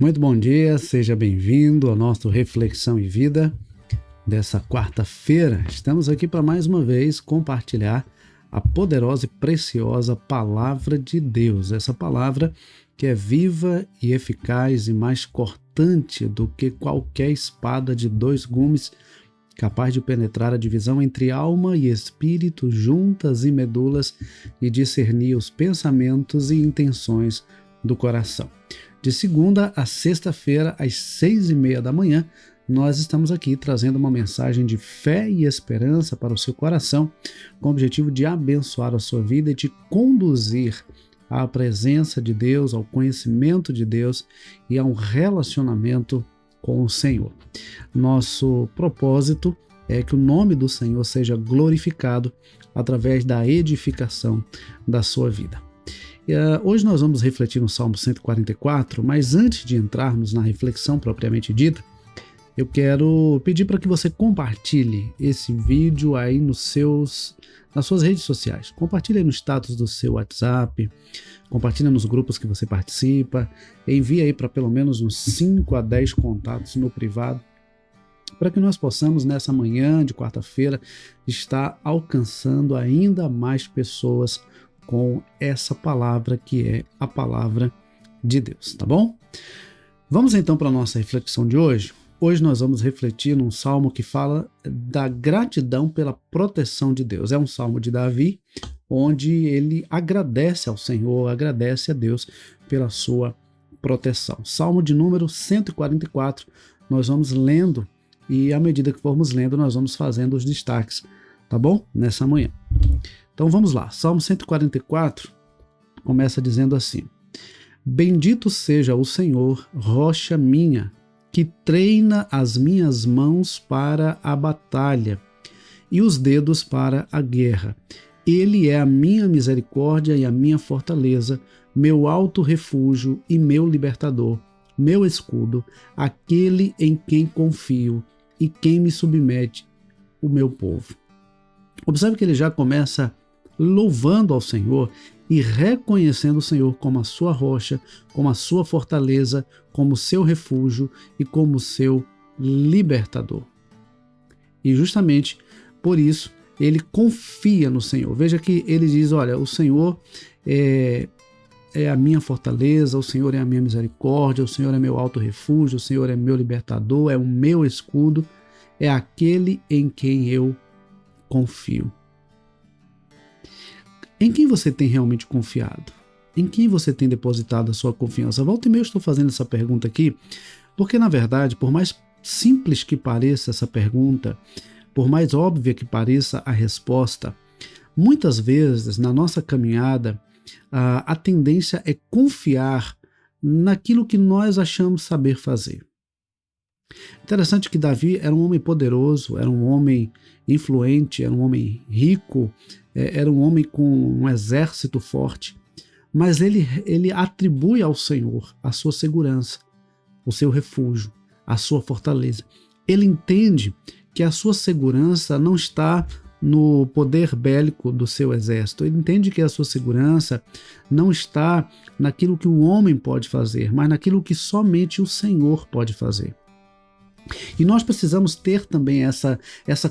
Muito bom dia, seja bem-vindo ao nosso Reflexão e Vida dessa quarta-feira. Estamos aqui para mais uma vez compartilhar a poderosa e preciosa Palavra de Deus. Essa palavra que é viva e eficaz e mais cortante do que qualquer espada de dois gumes, capaz de penetrar a divisão entre alma e espírito, juntas e medulas, e discernir os pensamentos e intenções do coração. De segunda a sexta-feira, às 6h30 da manhã, nós estamos aqui trazendo uma mensagem de fé e esperança para o seu coração, com o objetivo de abençoar a sua vida e te conduzir à presença de Deus, ao conhecimento de Deus e a um relacionamento com o Senhor. Nosso propósito é que o nome do Senhor seja glorificado através da edificação da sua vida. Hoje nós vamos refletir no Salmo 144, mas antes de entrarmos na reflexão propriamente dita, eu quero pedir para que você compartilhe esse vídeo aí nas suas redes sociais. Compartilhe aí no status do seu WhatsApp, compartilhe nos grupos que você participa, envie aí para pelo menos uns 5 a 10 contatos no privado, para que nós possamos nessa manhã de quarta-feira estar alcançando ainda mais pessoas com essa palavra que é a palavra de Deus, tá bom? Vamos então para a nossa reflexão de hoje. Hoje nós vamos refletir num salmo que fala da gratidão pela proteção de Deus. É um salmo de Davi, onde ele agradece ao Senhor, agradece a Deus pela sua proteção. Salmo de número 144, nós vamos lendo e à medida que formos lendo, nós vamos fazendo os destaques, tá bom? Nessa manhã. Então vamos lá, Salmo 144 começa dizendo assim: Bendito seja o Senhor, rocha minha, que treina as minhas mãos para a batalha e os dedos para a guerra. Ele é a minha misericórdia e a minha fortaleza, meu alto refúgio e meu libertador, meu escudo, aquele em quem confio e quem me submete, o meu povo. Observe que ele já começa louvando ao Senhor e reconhecendo o Senhor como a sua rocha, como a sua fortaleza, como o seu refúgio e como o seu libertador. E justamente por isso ele confia no Senhor. Veja que ele diz, olha, o Senhor é a minha fortaleza, o Senhor é a minha misericórdia, o Senhor é meu alto refúgio, o Senhor é meu libertador, é o meu escudo, é aquele em quem eu confio. Em quem você tem realmente confiado? Em quem você tem depositado a sua confiança? Volta e meia eu estou fazendo essa pergunta aqui, porque na verdade, por mais simples que pareça essa pergunta, por mais óbvia que pareça a resposta, muitas vezes na nossa caminhada, a tendência é confiar naquilo que nós achamos saber fazer. Interessante que Davi era um homem poderoso, era um homem influente, era um homem rico, era um homem com um exército forte, mas ele atribui ao Senhor a sua segurança, o seu refúgio, a sua fortaleza. Ele entende que a sua segurança não está no poder bélico do seu exército, ele entende que a sua segurança não está naquilo que o homem pode fazer, mas naquilo que somente o Senhor pode fazer. E nós precisamos ter também essa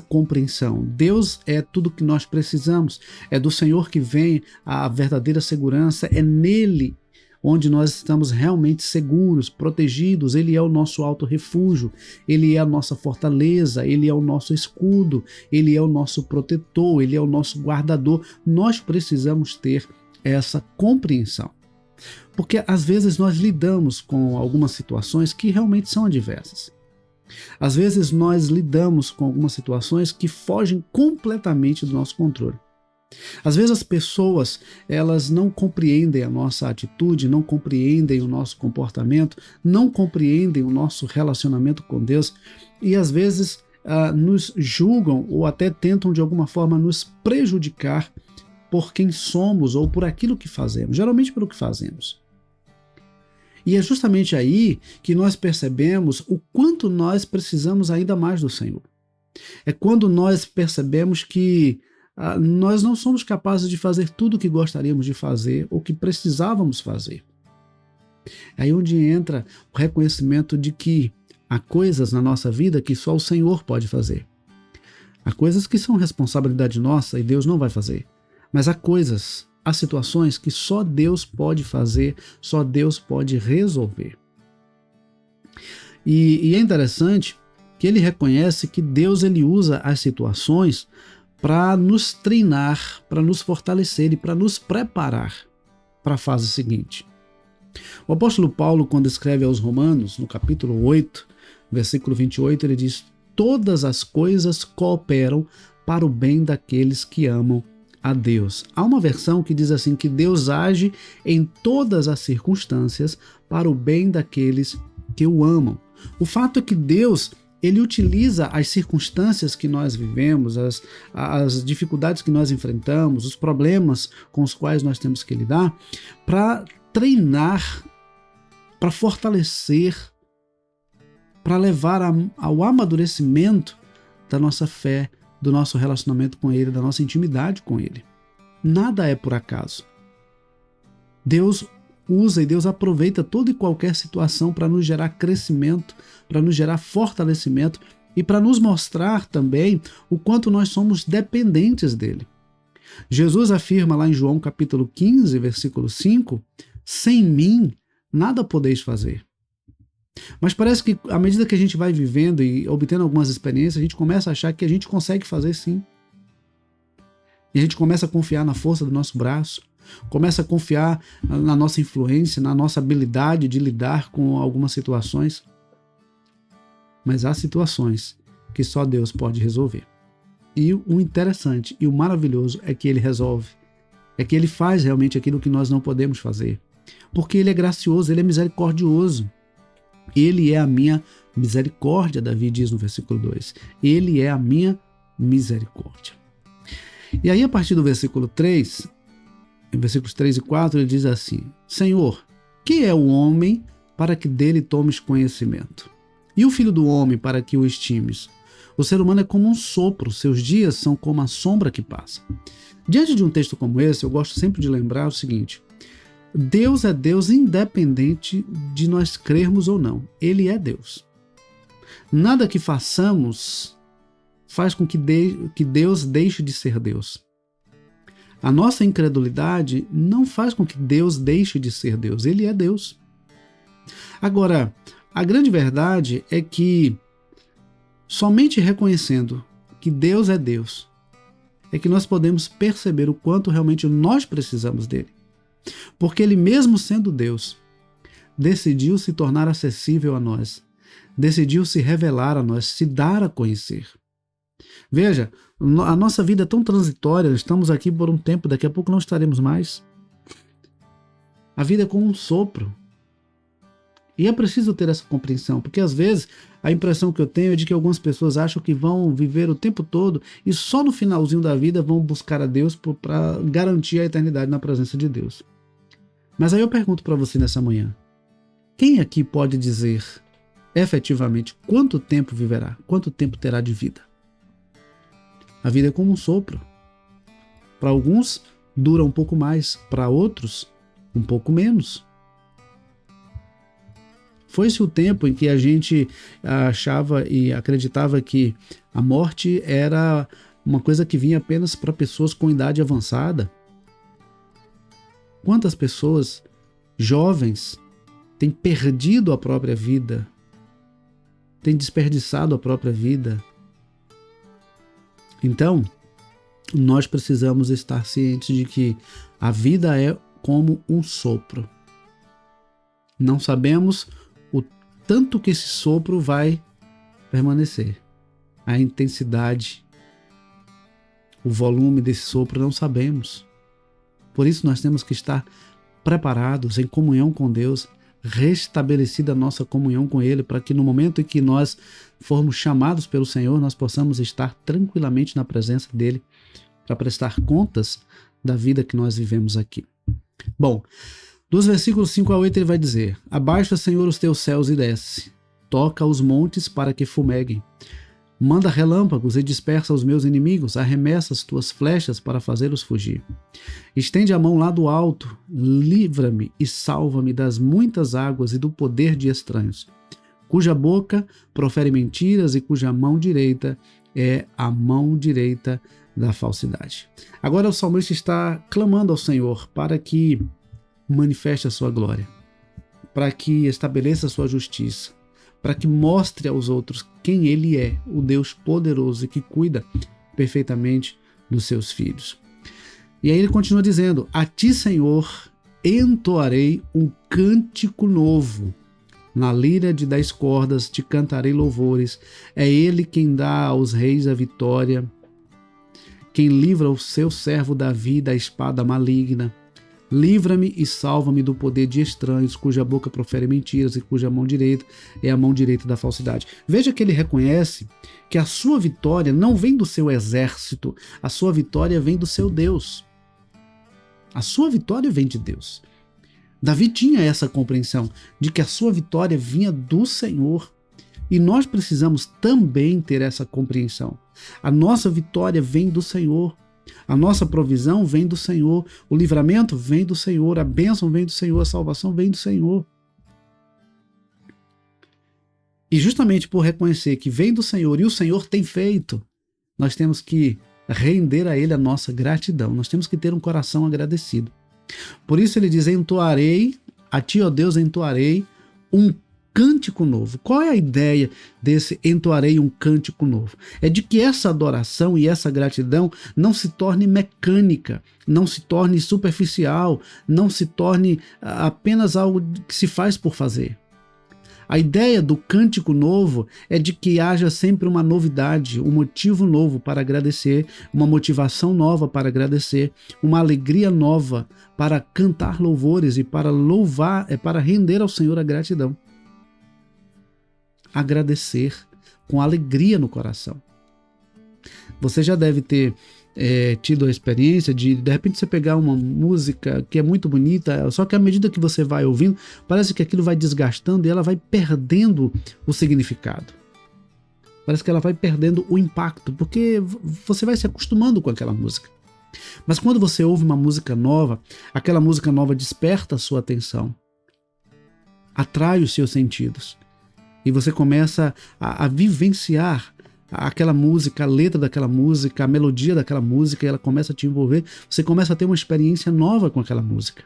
compreensão. Deus é tudo que nós precisamos. É do Senhor que vem a verdadeira segurança. É nele onde nós estamos realmente seguros, protegidos. Ele é o nosso alto refúgio. Ele é a nossa fortaleza. Ele é o nosso escudo. Ele é o nosso protetor. Ele é o nosso guardador. Nós precisamos ter essa compreensão. Porque às vezes nós lidamos com algumas situações que realmente são adversas. Às vezes nós lidamos com algumas situações que fogem completamente do nosso controle. Às vezes as pessoas, elas não compreendem a nossa atitude, não compreendem o nosso comportamento, não compreendem o nosso relacionamento com Deus e às vezes nos julgam ou até tentam de alguma forma nos prejudicar por quem somos ou por aquilo que fazemos, geralmente pelo que fazemos. E é justamente aí que nós percebemos o quanto nós precisamos ainda mais do Senhor. É quando nós percebemos que nós não somos capazes de fazer tudo o que gostaríamos de fazer ou que precisávamos fazer. É aí onde entra o reconhecimento de que há coisas na nossa vida que só o Senhor pode fazer. Há coisas que são responsabilidade nossa e Deus não vai fazer. Mas há situações que só Deus pode fazer, só Deus pode resolver. E é interessante que ele reconhece que Deus ele usa as situações para nos treinar, para nos fortalecer e para nos preparar para a fase seguinte. O apóstolo Paulo, quando escreve aos Romanos, no capítulo 8, versículo 28, ele diz: todas as coisas cooperam para o bem daqueles que amam a Deus. Há uma versão que diz assim, que Deus age em todas as circunstâncias para o bem daqueles que o amam. O fato é que Deus, ele utiliza as circunstâncias que nós vivemos, as dificuldades que nós enfrentamos, os problemas com os quais nós temos que lidar, para treinar, para fortalecer, para levar ao amadurecimento da nossa fé, do nosso relacionamento com Ele, da nossa intimidade com Ele. Nada é por acaso. Deus usa e Deus aproveita toda e qualquer situação para nos gerar crescimento, para nos gerar fortalecimento e para nos mostrar também o quanto nós somos dependentes dele. Jesus afirma lá em João capítulo 15, versículo 5, sem mim nada podeis fazer. Mas parece que à medida que a gente vai vivendo e obtendo algumas experiências, a gente começa a achar que a gente consegue fazer sim. E a gente começa a confiar na força do nosso braço, começa a confiar na nossa influência, na nossa habilidade de lidar com algumas situações. Mas há situações que só Deus pode resolver. E o interessante e o maravilhoso é que Ele resolve. É que Ele faz realmente aquilo que nós não podemos fazer. Porque Ele é gracioso, Ele é misericordioso. Ele é a minha misericórdia, Davi diz no versículo 2. Ele é a minha misericórdia. E aí, a partir do versículo 3, em versículos 3 e 4, ele diz assim: Senhor, que é o homem para que dele tomes conhecimento? E o filho do homem para que o estimes? O ser humano é como um sopro, seus dias são como a sombra que passa. Diante de um texto como esse, eu gosto sempre de lembrar o seguinte: Deus é Deus independente de nós crermos ou não. Ele é Deus. Nada que façamos faz com que Deus deixe de ser Deus. A nossa incredulidade não faz com que Deus deixe de ser Deus. Ele é Deus. Agora, a grande verdade é que somente reconhecendo que Deus é Deus é que nós podemos perceber o quanto realmente nós precisamos dele. Porque ele, mesmo sendo Deus, decidiu se tornar acessível a nós, decidiu se revelar a nós, se dar a conhecer. Veja, a nossa vida é tão transitória, estamos aqui por um tempo, daqui a pouco não estaremos mais. A vida é como um sopro. E é preciso ter essa compreensão, porque às vezes a impressão que eu tenho é de que algumas pessoas acham que vão viver o tempo todo e só no finalzinho da vida vão buscar a Deus para garantir a eternidade na presença de Deus. Mas aí eu pergunto para você nessa manhã, quem aqui pode dizer efetivamente quanto tempo viverá, quanto tempo terá de vida? A vida é como um sopro. Para alguns dura um pouco mais, para outros um pouco menos. Foi-se o tempo em que a gente achava e acreditava que a morte era uma coisa que vinha apenas para pessoas com idade avançada. Quantas pessoas jovens têm perdido a própria vida, têm desperdiçado a própria vida? Então, nós precisamos estar cientes de que a vida é como um sopro. Não sabemos o tanto que esse sopro vai permanecer. A intensidade, o volume desse sopro não sabemos. Por isso nós temos que estar preparados em comunhão com Deus, restabelecida a nossa comunhão com Ele, para que no momento em que nós formos chamados pelo Senhor, nós possamos estar tranquilamente na presença dEle, para prestar contas da vida que nós vivemos aqui. Bom, dos versículos 5 a 8 ele vai dizer: Abaixa, Senhor, os teus céus e desce, toca os montes para que fumeguem, Manda relâmpagos e dispersa os meus inimigos, arremessa as tuas flechas para fazê-los fugir. Estende a mão lá do alto, livra-me e salva-me das muitas águas e do poder de estranhos, cuja boca profere mentiras e cuja mão direita é a mão direita da falsidade. Agora o salmista está clamando ao Senhor para que manifeste a sua glória, para que estabeleça a sua justiça, para que mostre aos outros quem Ele é, o Deus poderoso e que cuida perfeitamente dos seus filhos. E aí ele continua dizendo: a ti, Senhor, entoarei um cântico novo. Na lira de 10 cordas te cantarei louvores. É Ele quem dá aos reis a vitória, quem livra o seu servo Davi da espada maligna. Livra-me e salva-me do poder de estranhos, cuja boca profere mentiras e cuja mão direita é a mão direita da falsidade. Veja que ele reconhece que a sua vitória não vem do seu exército, a sua vitória vem do seu Deus. A sua vitória vem de Deus. Davi tinha essa compreensão de que a sua vitória vinha do Senhor. E nós precisamos também ter essa compreensão. A nossa vitória vem do Senhor. A nossa provisão vem do Senhor, o livramento vem do Senhor, a bênção vem do Senhor, a salvação vem do Senhor. E justamente por reconhecer que vem do Senhor e o Senhor tem feito, nós temos que render a Ele a nossa gratidão, nós temos que ter um coração agradecido. Por isso ele diz: entoarei, a ti, ó Deus, entoarei um cântico novo. Qual é a ideia desse entoarei um cântico novo? É de que essa adoração e essa gratidão não se torne mecânica, não se torne superficial, não se torne apenas algo que se faz por fazer. A ideia do cântico novo é de que haja sempre uma novidade, um motivo novo para agradecer, uma motivação nova para agradecer, uma alegria nova para cantar louvores e para louvar, para render ao Senhor a gratidão. Agradecer com alegria no coração. Você já deve ter tido a experiência de repente você pegar uma música que é muito bonita, só que à medida que você vai ouvindo, parece que aquilo vai desgastando e ela vai perdendo o significado. Parece que ela vai perdendo o impacto, porque você vai se acostumando com aquela música. Mas quando você ouve uma música nova, aquela música nova desperta a sua atenção, atrai os seus sentidos. E você começa a vivenciar aquela música, a letra daquela música, a melodia daquela música, e ela começa a te envolver, você começa a ter uma experiência nova com aquela música.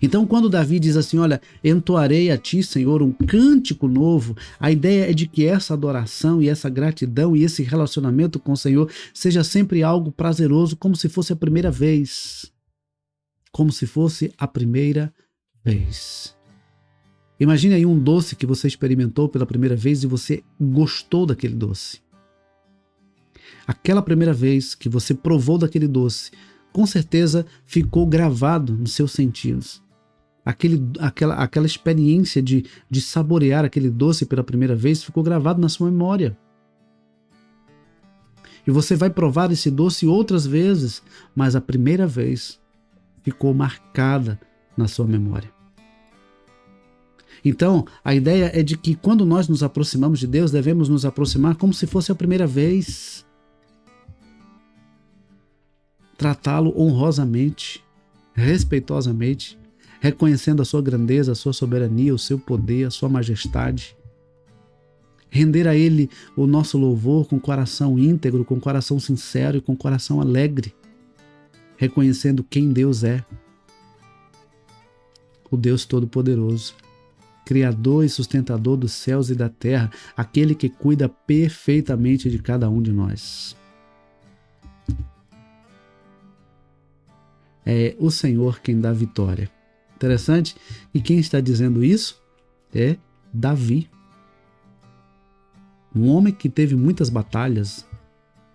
Então, quando Davi diz assim, olha, entoarei a ti, Senhor, um cântico novo, a ideia é de que essa adoração e essa gratidão e esse relacionamento com o Senhor seja sempre algo prazeroso, como se fosse a primeira vez. Como se fosse a primeira vez. Imagine aí um doce que você experimentou pela primeira vez e você gostou daquele doce. Aquela primeira vez que você provou daquele doce, com certeza ficou gravado nos seus sentidos. Aquela experiência de saborear aquele doce pela primeira vez ficou gravado na sua memória. E você vai provar esse doce outras vezes, mas a primeira vez ficou marcada na sua memória. Então, a ideia é de que quando nós nos aproximamos de Deus, devemos nos aproximar como se fosse a primeira vez. Tratá-lo honrosamente, respeitosamente, reconhecendo a sua grandeza, a sua soberania, o seu poder, a sua majestade. Render a Ele o nosso louvor com coração íntegro, com coração sincero e com coração alegre, reconhecendo quem Deus é. O Deus Todo-Poderoso, Criador e sustentador dos céus e da terra, aquele que cuida perfeitamente de cada um de nós. É o Senhor quem dá vitória. Interessante? E quem está dizendo isso é Davi. Um homem que teve muitas batalhas,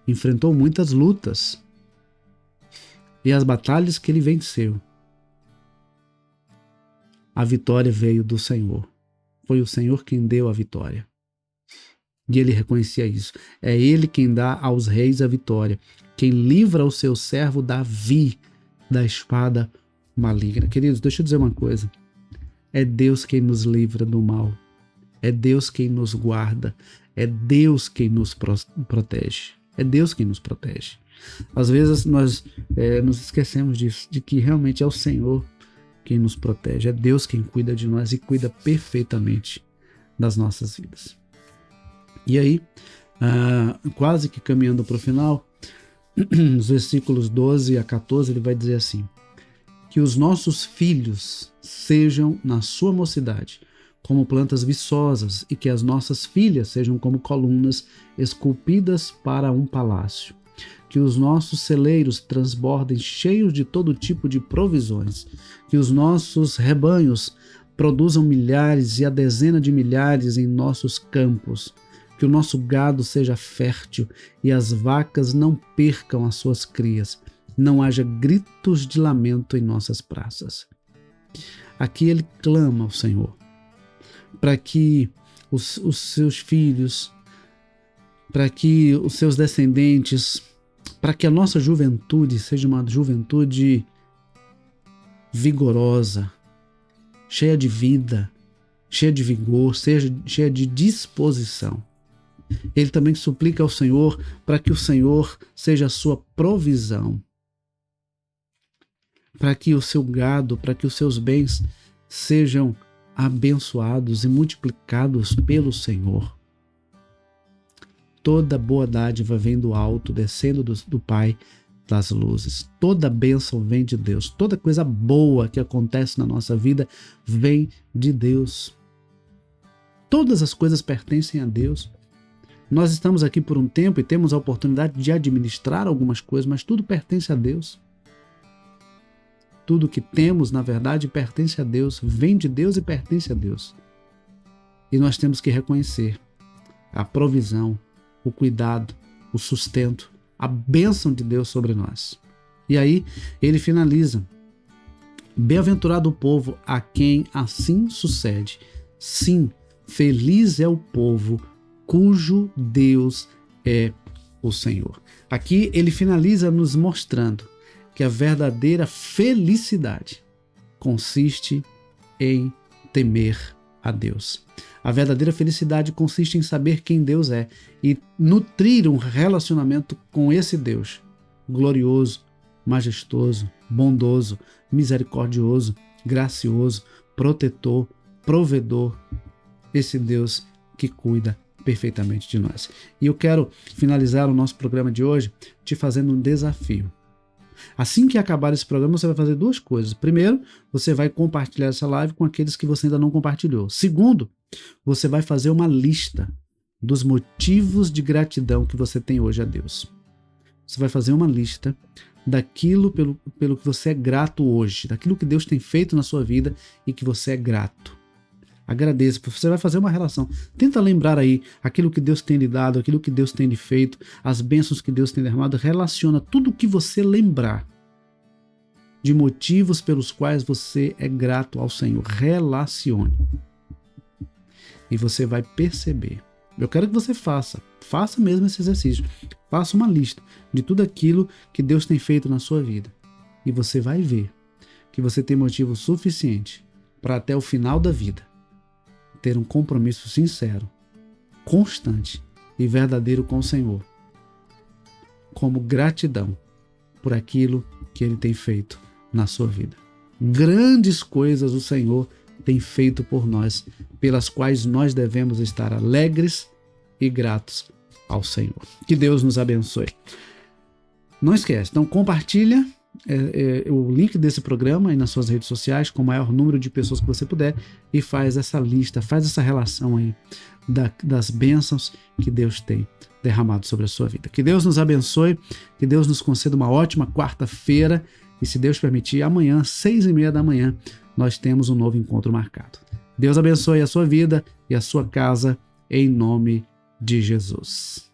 enfrentou muitas lutas. E as batalhas que ele venceu, a vitória veio do Senhor. Foi o Senhor quem deu a vitória. E ele reconhecia isso. É Ele quem dá aos reis a vitória. Quem livra o seu servo Davi da espada maligna. Queridos, deixa eu dizer uma coisa. É Deus quem nos livra do mal. É Deus quem nos guarda. É Deus quem nos protege. É Deus quem nos protege. Às vezes nós nos esquecemos disso, de que realmente é o Senhor quem nos protege. É Deus quem cuida de nós e cuida perfeitamente das nossas vidas. E aí, quase que caminhando para o final, nos versículos 12 a 14, ele vai dizer assim: que os nossos filhos sejam na sua mocidade como plantas viçosas, e que as nossas filhas sejam como colunas esculpidas para um palácio. Que os nossos celeiros transbordem cheios de todo tipo de provisões. Que os nossos rebanhos produzam milhares e a dezena de milhares em nossos campos. Que o nosso gado seja fértil e as vacas não percam as suas crias. Não haja gritos de lamento em nossas praças. Aqui ele clama ao Senhor para que os seus filhos, para que os seus descendentes, para que a nossa juventude seja uma juventude vigorosa, cheia de vida, cheia de vigor, cheia de disposição. Ele também suplica ao Senhor para que o Senhor seja a sua provisão, para que o seu gado, para que os seus bens sejam abençoados e multiplicados pelo Senhor. Toda boa dádiva vem do alto, descendo do Pai das luzes. Toda bênção vem de Deus. Toda coisa boa que acontece na nossa vida vem de Deus. Todas as coisas pertencem a Deus. Nós estamos aqui por um tempo e temos a oportunidade de administrar algumas coisas, mas tudo pertence a Deus. Tudo que temos, na verdade, pertence a Deus, vem de Deus e pertence a Deus. E nós temos que reconhecer a provisão, o cuidado, o sustento, a bênção de Deus sobre nós. E aí ele finaliza: bem-aventurado o povo a quem assim sucede. Sim, feliz é o povo cujo Deus é o Senhor. Aqui ele finaliza nos mostrando que a verdadeira felicidade consiste em temer a Deus. A verdadeira felicidade consiste em saber quem Deus é e nutrir um relacionamento com esse Deus glorioso, majestoso, bondoso, misericordioso, gracioso, protetor, provedor, esse Deus que cuida perfeitamente de nós. E eu quero finalizar o nosso programa de hoje te fazendo um desafio. Assim que acabar esse programa, você vai fazer duas coisas. Primeiro, você vai compartilhar essa live com aqueles que você ainda não compartilhou. Segundo, você vai fazer uma lista dos motivos de gratidão que você tem hoje a Deus. Você vai fazer uma lista daquilo pelo que você é grato hoje, daquilo que Deus tem feito na sua vida e que você é grato. Agradeça, você vai fazer uma relação. Tenta lembrar aí aquilo que Deus tem lhe dado, aquilo que Deus tem lhe feito, as bênçãos que Deus tem derramado. Relaciona tudo o que você lembrar de motivos pelos quais você é grato ao Senhor. Relacione. E você vai perceber. Eu quero que você faça mesmo esse exercício. Faça uma lista de tudo aquilo que Deus tem feito na sua vida. E você vai ver que você tem motivo suficiente para até o final da vida ter um compromisso sincero, constante e verdadeiro com o Senhor, como gratidão por aquilo que Ele tem feito na sua vida. Grandes coisas o Senhor tem feito por nós, pelas quais nós devemos estar alegres e gratos ao Senhor. Que Deus nos abençoe. Não esquece, então compartilha o link desse programa aí nas suas redes sociais com o maior número de pessoas que você puder e faz essa lista, faz essa relação aí das bênçãos que Deus tem derramado sobre a sua vida. Que Deus nos abençoe, que Deus nos conceda uma ótima quarta-feira e, se Deus permitir, amanhã, 6h30 da manhã, nós temos um novo encontro marcado. Deus abençoe a sua vida e a sua casa em nome de Jesus.